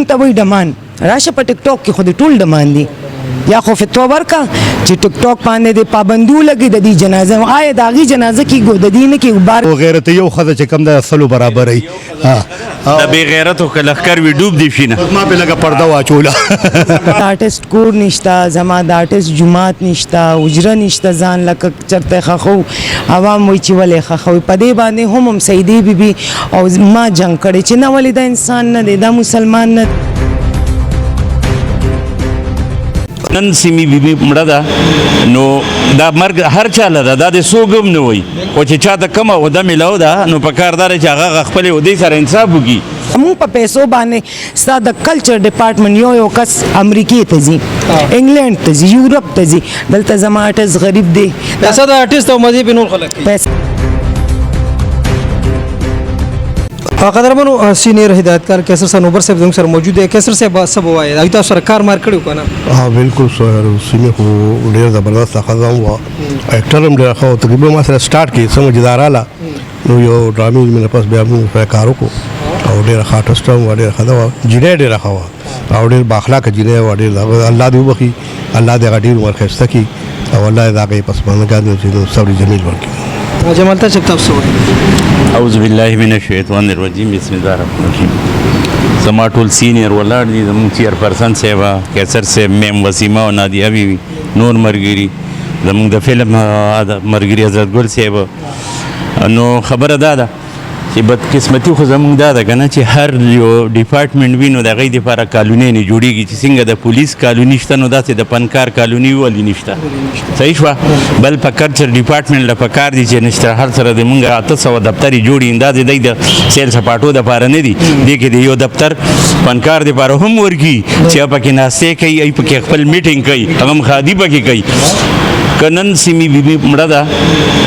مونږ ته وایي ډمان راشه په ټیک ټاک کې خو دې ټول ډمان دي یا خو فتوا ورکا چې ټیک ټاک باندې د پابندو لګي د دې جنازه آیا د هغې جنازه کېږو د دې نه کې بار غیرت یو ښځه چې کوم د سلو برابر وي د بې غیرتو که لښکر وي ډوب دي شي نه ما پې لږه پرده واچوله د آرټسټ کور نشته زما د آرټسټ جومات نشته حجره نشته ځان لکه چرته ښخو عوام وایي چې ولې ښخوي په دې باندې هم سیدې بیبي او ما جنګ کړی چې نه ولې دا انسان نه دی دا مسلمان نه نن سیمې بیبي مړه ده نو دا مرګ هر چا له ده دا د څوک هم نه وایي خو چې چا ته کمه عهده میلاو ده نو په کار دا دی چې هغه خپلې عهدې سره انصاف وکړي موږ په پیسو باندې ستا د کلچر ډپارټمنټ یو کس امریکې ته ځي انګلینډ ته ځي یورپ ته ځي دلته زما آرټسټ غریب دی پیسه د آرټسټ او مذهب نور خلک پیسې قدرمنو سینئر هدایتکار کیسر صنوبر صاحب زموږ سره موجود دی کیسر صاحب څه به وایي تاسو سره کار مار کړی که نه ها بالکل سیمې خو ډېر زبردست ښځه هم وه اکټر هم ډېره ښه وه تقریبا ما سره سټارټ کړي څه مجدار راله نو یو ډرامې مې نه پس بیا موږ سره کار وکړو او ډېره ښه آرټسټ هم وه ډېره ښه وه جینۍ ډېره ښه وه او ډېر بااخلاقه جینۍ وه ډېر الله دې وبخي الله دې هغه ډېر عمر ښایسته کړي او الله دې د هغې پسماندګانو چې صبر جمیل ورکړي جمال ته صاحب تاسو اعوذ بالله من الشیطان الرجیم بسم الله الرحمن الرحیم زما ټول سینیر ولاړ دي زموږ چیرپرسن صاحب کیسر صاحب میم وسیمه او نادیه بیبي نور ملګري زموږ د فلم ملګري حضرت ګل صاحب نو خبره دا ده چې بدقسمتي خو زموږ دا ده که نه چې هر یو ډپارټمنټ وي نو د هغې دپاره کالونۍ نه جوړېږي چې څنګه د پولیس کالوني شته نو داسې د فنکار کالوني ولې نشته صحیح شوه بل په کلچر ډپارټمنټ له پکار دي چې نشته هر سره د مونږ 800 دفتر یې جوړي دا د دی د سیل سپاټو دپاره نه دي دې کې د یو دفتر فنکار دپاره هم ورکړي چې هغه پکې ناستې کوي ای پکې خپل میټینګ کوي هغه هم ښادي پکې کوي که نن سیمې بیبي مړه ده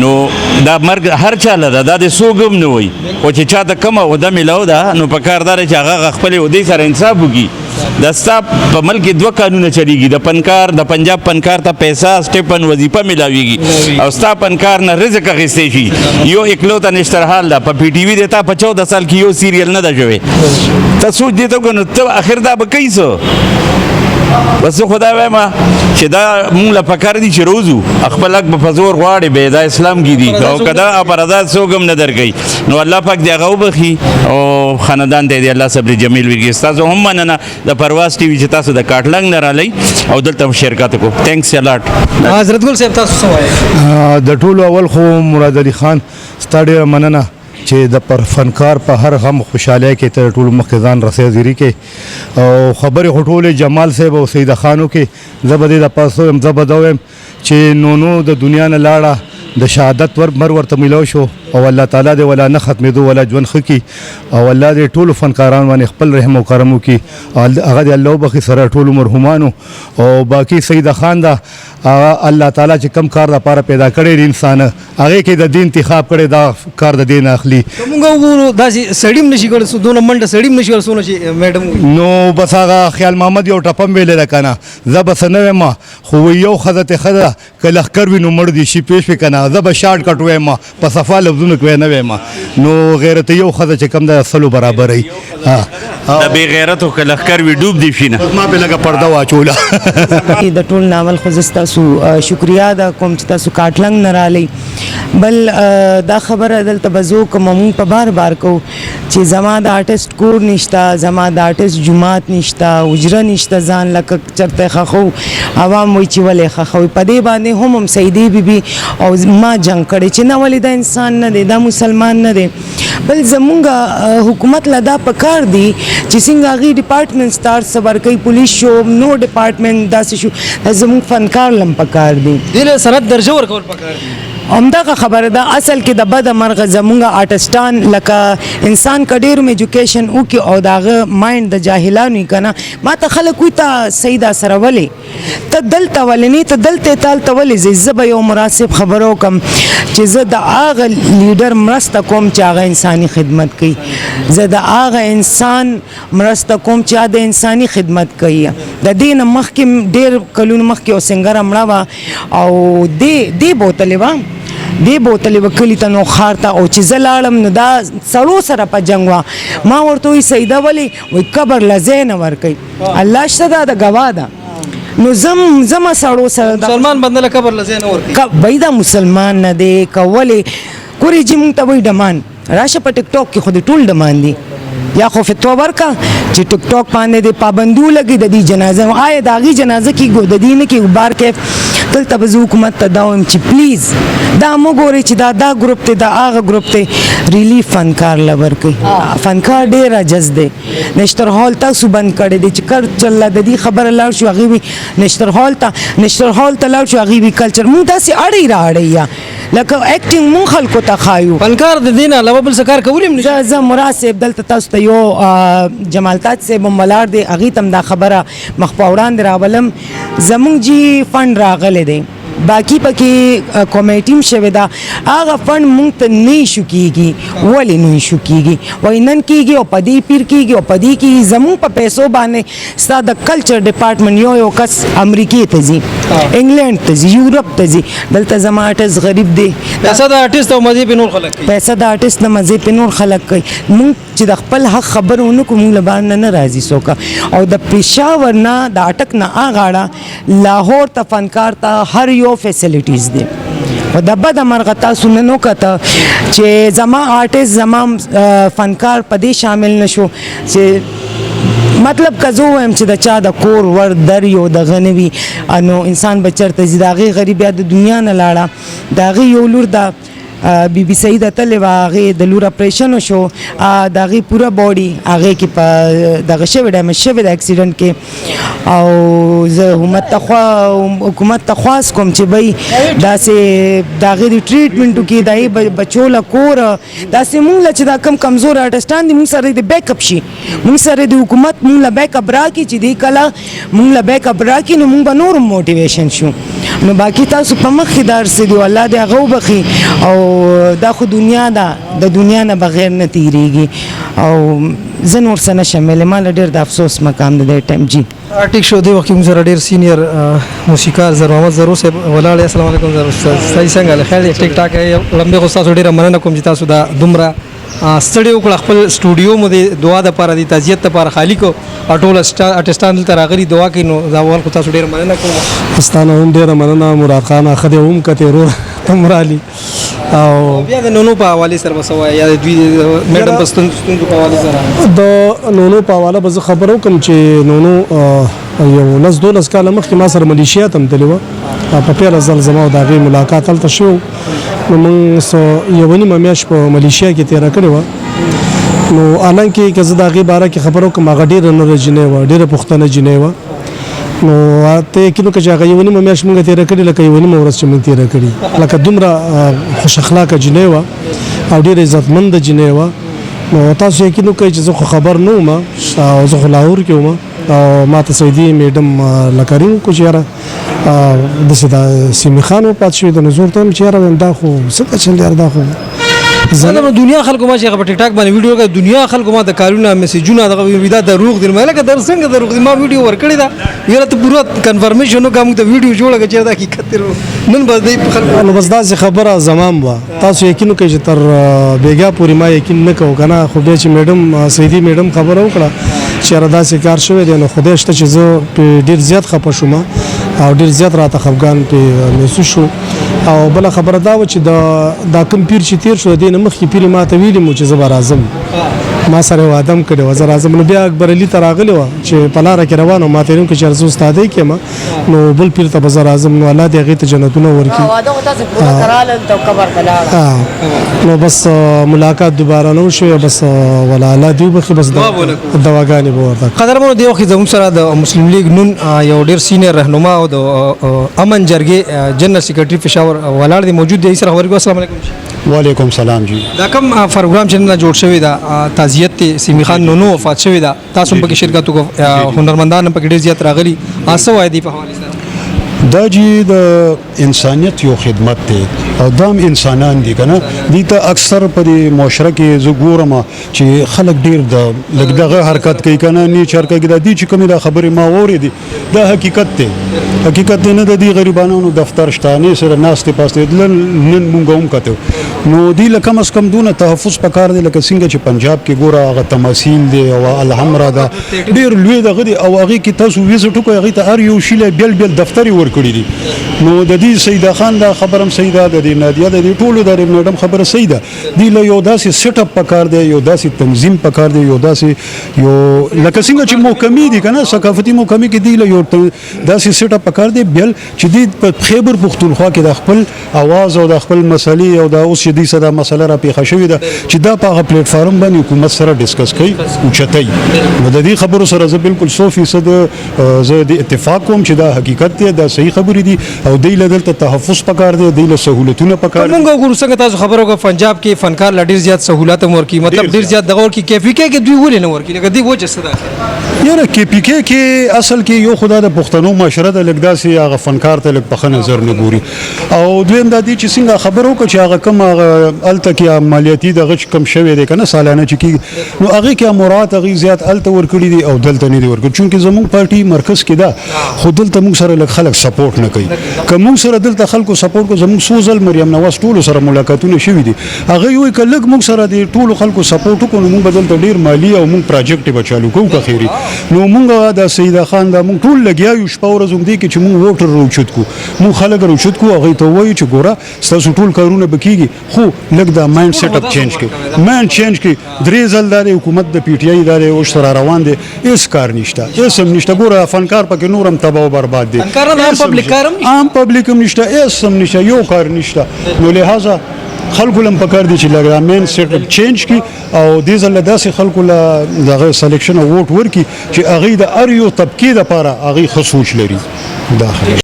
نو دا مرګ هر چا له ده دا د څوک هم نه وایي خو چې چا ته کمه عهده میلاو ده نو په کار دا دی چې هغه خپلې عهدې سره انصاف وکړي دا ستا په ملک کې 2 قانونه چلیږي د پنکار د پنجاب پنکار ته پیسه سټیپن وظیفه میلاویږي او ستا پنکار نه رزق اخیستی شي یو اکلوته نشترحال ده په پی ټي وي د تا په 14 سال کې یو سیریل نه ده شوی ته سوچ دې ته وکړه نو ته اخر دا به کوي څه بس زه خو دا وایم چې دا مونږ له پکار دي چې روزو خپل حق به په زور غواړي به دا اسلام کې دي او که دا اپرادات څوک هم نه درکوي نو الله پاک دې هغه وبخي او خاندان ته دې الله صبر جمیل وکړي ستاسو هم مننه د پرواز ټي وي چې تاسو د کاټلنګ نه رالی او دلته هم شرکت وکړو تھینکس الاټ حضرت ګل صاحب تاسو څه وایي د ټولو اول خو مراد علي خان ستا ډېره مننه چې د پر فنکار په هر غم خوشحالۍ کې تر ټولو مخکې ځان رسېدګیري کې او خبرې خو ټولې جمال صاحب او سیده خانو کې زه به دې د پاسو یم زه به دا وایم چې نو د دنیا نه لاړه د شهادت مر ورته میلاو شو او الله تعالی دې ولا نه ختمېدو ولا ژوند ښه کړي او الله دې ټولو فنکارانو باندې خپل رحم او کرم وکړي هغه دې الله وبخي سره ټولو مرحومانو او باقي سیده خان ده الله تعالی چې کم کار دپاره پیدا کړی دی انسان هغې کې د دین انتخاب کړی دا کار د دین اخلي موږ وګورو داسې سړي هم نشي کولی دونه منډه سړي هم نشي ورسونه چې میډم نو بس هغه خیال محمد یو ټپم ویلی ده که نه زه بس نه وایم خو یو ښځه ته ښه ده که لښکر وي نو مړ دي شي پېښ وي که نه زه به شارټ کټ وایم په صفا لفظونو کې نه وایم نو غیرت یو ښځه چې کوم د سلو برابر وي د بې غیرتو که لښکر وي ډوب دي شي نه ما پې لږه پرده واچوله د ټول ناول خو زه ستاسو شکریا ده کوم چې تاسو کاټلنګ نه رالی بل دا خبره دلته به زه کوم مونږ په بار بار کوو چې زما د آرټسټ کور نشته زما د آرټسټ جومات نشته حجره نشته ځان لکه چرته ښخو عوام وایي چې ولې ښخوي په دې باندې هم سیدې بیبي او ما جنګ کړی چې نه ولې دا انسان نه دی دا مسلمان نه دی بل زمونږ حکومت له دا پکار دی چې څنګه هغې ډپارټمنټ ستا څه ورکوي پولیس شو نو ډپارټمنټ داسې شو زمونږ فنکار لم پکار دی دې له سند درجه ورکول پکار دي همدغه خبره ده اصل کې د بده مرغه زمونږ آرټسټان لکه انسان که ډېر هم ایجوکیشن وکړي او د هغه مایند د جاهلانو وي که نه ما ته خلک وایي ته سیده سره ولې ته دلته ولې نه ته دلته تالته ولې ځې زه به یو مناسب خبره وکړم چې زه د هغه لیډر مرسته کوم چې هغه انساني خدمت کوي زه د هغه انسان مرسته کوم چې هغه د انساني خدمت کوي د دې نه مخکې ډېر کلونو مخکې یو سنګره مړه وه او دې بوتلې وه دې بوتلې به کلي ته نو ښار ته او چې زه لاړم نو دا سړو سره په جنګ وه ما ورته وایي سیده ولې وایي قبر له ځای نه ورکوي الله شته دا د ګواه ده نو زما سړو سره مسلمان بنده له قبر لځای نه ورکوي بای دا مسلمان نه دی که ولې کورې چې مونږ ته وایي ډمان راشه په ټیک ټاک کې خو دې ټول ډمان دي یا خو فتوا ورکا چې ټیک ټاک باندې د پابندي ولګي د دې جنازه آیا د هغې جنازه کېږو د دې نه کېږو بار کې دلته به زه حکومت ته دا وایم چې پلیز دا مه ګورئ چې دا ګروپ دی دا هغه ګروپ دی ریلیف فنکار له ورکوي فنکار ډېر عجز دی نشتر هال تاسو بند کړی دی چې کر چله د دې خبره لاړ شو هغې وي نشتر هال ته لاړ شو هغې وي کلچر مونږ داسې اړی را اړی یا لکه اکټینګ مونږ خلکو ته ښایو فنکار د دې نه علاوه بل څه کار کولی هم نشي زه مراد صاحب دلته تاسو ته یو جمال تاج صاحب هم ولاړ دی هغې ته هم دا خبره مخ په وړاندې راولم زمونږ جی فنډ راغلی دی باقی پکې کمیټي هم شوې ده هغه فنډ مونږ ته نه ایشو کېږي ولې نه ایشو کېږي وایي نن کېږي او په دې پیر کېږي او په دې کېږي زمونږ په پیسو باندې ستا د کلچر ډپارټمنټ یو کس امریکې ته ځي انګلینډ ته ځي یورپ ته ځي دلته زما آرټسټ غریب دی پیسه د آرټسټ او مزې په نور خلک کوي پیسه د آرټسټ د مزې په نور خلک کوي مونږ چې د خپل حق خبره ونه کړو مونږ له بار نه راځي څوک او د پېښور نه د اټک نه هغاړه لاهور ته فنکار ته هر یو فیسیلیټیز دی او د بده مرغه تاسو نن وکته چې زما آرټسټ زما فنکار په دې شامل نشو چې مطلب که زه ووایم چې د چا د کور ور در یو دغه نه وي نو انسان به چېرته ځي د هغې غریب یا د دنیا نه لاړه د هغې یو لور د بی بی سعیده تلې وه هغې د لور اپریشن وشو د هغې پوره باډي هغې کې په دغه شوې ډیمیج شوې ده اکسیډنټ کې او زه حکومت ته خواست کوم چې بی داسې د هغې د ټریټمنټو کې د هغې بچو له کور داسې مونږ له چې دا کم کمزور آرټسټان دي مونږ سره د بیک اپ شي مونږ سره د حکومت مونږ له بیک اپ راکړي چې دې کله مونږ له بیک اپ راکړي نو مونږ به نور موټیویشن شو نو باقي تاسو په مخ کې دا هر څه دي الله دې هغه وبخي او دا خو دنیا ده د دنیا نه بغیر نه تیریږي او زه نور څه نشم ویلی ما له ډېر د افسوس مقام د دې ټایم جي ټیک شو دی وخت کې موږ سره ډېر سینیر موسیقار زر محمد ضرور صاحب ولاړ دی السلام علیکم ضرور صحیح څنګه له خیر ټیک ټاک لمبې خو ستاسو ډېره مننه کوم چې تاسو دا دومره ستړي وکړه خپل سټوډیو مو د دعا دپاره د تعزیت دپاره خالي کو او ټول آرټسټان دلته راغلي دعا کوي نو دا اول خو تاسو ډېره مننه کوم ستانه هم ډېره مننه مراد خان ښه دی هم کتې ورور ته هم رالي او بیا د نونو په حوالې سره به څه وایي یا د دوی میډم په ستونزو په حوالې سره د نونو په حواله به زه خبر وکړم چې نونو یو 12 کاله مخکې ما سره ملیشیا ته هم تللې وه په پیله ځل زما او د هغې ملاقات هلته شوی نو موږ یوه نیمه میاشت په ملیشیا کې تېره کړې وه نو حالانکې که زه د هغې باره کې خبر وکړم هغه ډېره نره جینۍ وه ډېره پښتنه جینۍ وه نو ته یقین وکړه چې هغه یوه نیمه میاشت مونږ تېره کړې لکه یوه نیمه ورځ چې مونږ تېره کړي لکه دومره خوش اخلاقه جینۍ وه او ډېره عزتمنده جینۍ وه نو تاسو یقین وکړئ چې زه خو خبر نه وم او زه خو لاهور کې وم او ما ته سعیدي میډم لکرین وکړو چې یاره داسې د سیمي خان وپات شوي د نظور ته هم چې یاره دا خو څه ته چل یاره دا خو زه دنیا خلکو ما چې هغه په ټیک ټاک باندې ویډیو کوي دنیا خلکو ما د کارونه میسیجونه دغه ویدا دروغ دي مې لکه در څنګه دروغ دي ما ویډیو ورکړی دا یاره ته پوره کنفرمیشن وکړم ته ویډیو جوړه چې دا حقیقت دی نن به دې په خلکو نو بس داسې خبره زمام وه تاسو یقین وکړئ چې تر بیګا پورې ما یقین نه کوو که نه خو بیا چې میډم سعیدي میډم خبره وکړه چې یاره داسې کار شوی دی نو خدای شته چې زه پرې ډېر زیات خفه شوم او ډېر زیات راته خفګان پرې محسوس شو او بله خبره دا وه چې دا کوم پیر چې تېر شو د دې نه مخکې پیر ما ته ویلي مو چې زه به راځم ما سره وعده هم کړې وه زه راځم نو بیا اکبر علي ته راغلې وه چې په لاره کې روان وم ما ته یې وکړه چې زه استادۍ کې یم نو بل پیر ته به زه راځم نو الله دې هغې ته جنتونه ورکړي نو بس ملاقات دوباره نه وشوې بس ولا الله دې وبخي بس دواګانې به ورته قدرمنو دې وخت زموږ سره د مسلم لیگ نون یو ډېر سینیر رهنما او د امن جرګې جنرال سیکرټري پېښور ولاړ دی موجود دی سره خبرې کوو السلام علیکم وعلیکم سلام جی دا کوم پروګرام چې نن جوړ شوی دا تعزیت ته سیمي خان نونو وفات شوی دا تاسو هم پکې شرکت وکړو هنرمندان هم پکې ډېر زیات راغلي څه وایي دې په حوالې سره دا جی د انسانیت یو خدمت دی او دام انسانان دي کنه دي ته اکثر په دې معاشره کې زه ګورم چې خلک ډیر د لږ دغه حرکت کوي کنه نه چرکه کې د دې چې کومه د خبرې ما اورېدي دا حقیقت دی حقیقت نه د دې غریبانو دفتر شته نه سره ناست پاسته نن مونږ هم کته نو دی لکه کم از کم دونه تحفظ پکار دی لکه څنګه چې پنجاب کې ګوره هغه تماثیل دی او الحمرا دا ډیر لوی دغه دی او هغه کې تاسو ویزټ کوئ هغه ته هر یو شیله بیل بیل دفتر ورکړي دي نو د دې سیدا خان دا خبرم سیدا د دې نادیه د دې ټولو د میډم خبره سیدا دی له یو داسې سیټ اپ پکار دی یو داسې تنظیم پکار دی یو داسې یو لکه څنګه چې محکمې دي کنه ثقافتي محکمې کې دی له یو داسې سیټ اپ پکار دی بیل چې دی په خیبر پختونخوا کې د خپل आवाज او د خپل مسلې او د اوس چې دی صدا مسله را پیښه شوې ده چې دا په هغه پلیټ فارم باندې حکومت سره ډیسکس کوي او چتای نو د دې خبرو سره زه بالکل 100% زه د اتفاق کوم چې دا حقیقت دی دا صحیح خبرې دي او دی له دلته تحفظ پکار دی دی له سہولتونه پکار دي موږ ګورو څنګه تاسو خبرو کو پنجاب کې فنکار لا ډیر زیات سہولت ورکی مطلب ډیر زیات دغه ورکی کیفیکه کې دوی ولې نه ورکی لکه دی وجه څه ده یاره کې پی کې اصل کې یو خدای د پښتنو معاشره د لګداسي هغه فنکار ته لګ په نظر نه ګوري او دویم د دې چې څنګه خبرو کو چې هغه کوم الته کې مالیاتي دغه کم شوی دی کنه سالانه چې نو هغه کې مراد هغه زیات الته ورکړي دي او دلته نه دي ورکړي چونکه زموږ پارټي مرکز کې ده خو دلته موږ سره لږ خلک سپورټ نه کوي کوم سره دلته خلکو سپورټ کو زموږ سوزل مریم نواز ټول سره ملاقاتونه شوي دي هغه یو کلک موږ سره دي ټول خلکو سپورټ کو نو موږ بدل ډیر مالی او موږ پروجیکټ به چالو کوو که خیری نو موږ د سیدا خان دا موږ ټول لګیا یو شپه ورځ دي چې موږ ووټر روچت کو موږ خلک روچت کو هغه ته وایي چې ګوره تاسو ټول کارونه بکیږي خو لګ دا مایند سیټ اپ چینج کی مایند چینج کی درې ځل د حکومت د پی ټی آی د او سره روان دي هیڅ کار نشته هیڅ هم نشته ګوره فنکار پکې نورم تباہ او برباد دي عام پبلک هم نشته هیڅ هم نشته یو کار نشته نو لہذا خلکو لم پکار دي چې لګا مین سیټ اپ چینج کی او دې ځل داسې خلکو له دغه سلیکشن او ووټ ورکی چې هغه د اریو طبقه لپاره هغه خصوص لري داخله